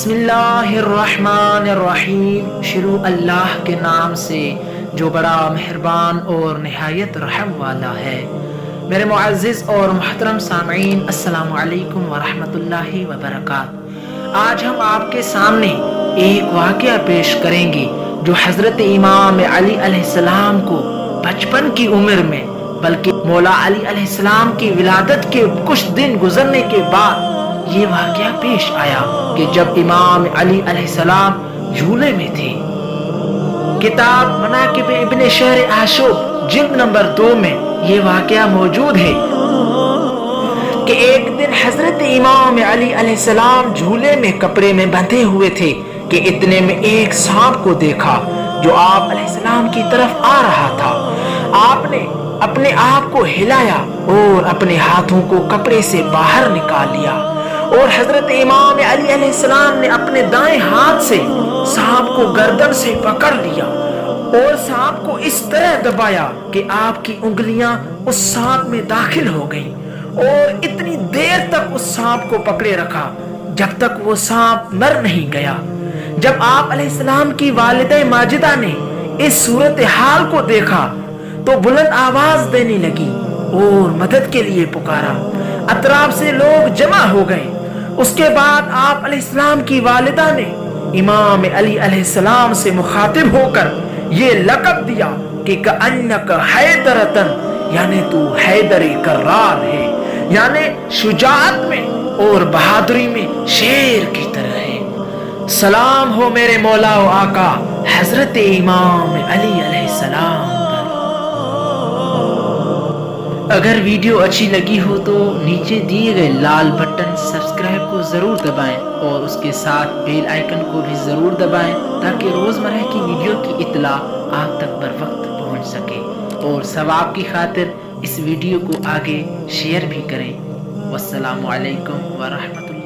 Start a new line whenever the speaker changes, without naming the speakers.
بسم اللہ الرحمن الرحیم، شروع اللہ کے نام سے جو بڑا مہربان اور نہایت رحم والا ہے۔ میرے معزز اور محترم سامعین، السلام علیکم ورحمۃ اللہ وبرکاتہ۔ آج ہم آپ کے سامنے ایک واقعہ پیش کریں گے جو حضرت امام علی علیہ السلام کو بچپن کی عمر میں بلکہ مولا علی علیہ السلام کی ولادت کے کچھ دن گزرنے کے بعد یہ واقعہ پیش آیا کہ جب امام علی علیہ السلام جھولے میں تھے۔ کتاب مناقب ابن شہر آشوب جلد نمبر 2 میں یہ واقعہ موجود ہے کہ ایک دن حضرت امام علی علیہ السلام جھولے میں کپڑے میں بندھے ہوئے تھے کہ اتنے میں ایک سانپ کو دیکھا جو آپ علیہ السلام کی طرف آ رہا تھا۔ آپ نے اپنے آپ کو ہلایا اور اپنے ہاتھوں کو کپڑے سے باہر نکال لیا اور حضرت امام علی علیہ السلام نے اپنے دائیں ہاتھ سے سانپ کو گردن سے پکڑ لیا اور سانپ کو اس طرح دبایا کہ آپ کی انگلیاں اس سانپ میں داخل ہو گئیں اور اتنی دیر تک اس سانپ کو پکڑے رکھا جب تک وہ سانپ مر نہیں گیا۔ جب آپ علیہ السلام کی والدہ ماجدہ نے اس صورتحال کو دیکھا تو بلند آواز دینے لگی اور مدد کے لیے پکارا۔ اطراف سے لوگ جمع ہو گئے۔ اس کے بعد آپ علیہ السلام کی والدہ نے امام علی علیہ السلام سے مخاطب ہو کر یہ لقب دیا کہ کأنک حیدرتن، یعنی تو حیدر کرار ہے، یعنی شجاعت میں اور بہادری میں شیر کی طرح ہے۔ سلام ہو میرے مولا و آقا حضرت امام علی علیہ السلام پر۔ اگر ویڈیو اچھی لگی ہو تو نیچے دیے گئے لال بٹن سبسکرائب کو ضرور دبائیں اور اس کے ساتھ بیل آئیکن کو بھی ضرور دبائیں تاکہ روزمرہ کی ویڈیو کی اطلاع آپ تک بر وقت پہنچ سکے، اور ثواب کی خاطر اس ویڈیو کو آگے شیئر بھی کریں۔ والسلام علیکم ورحمۃ اللہ۔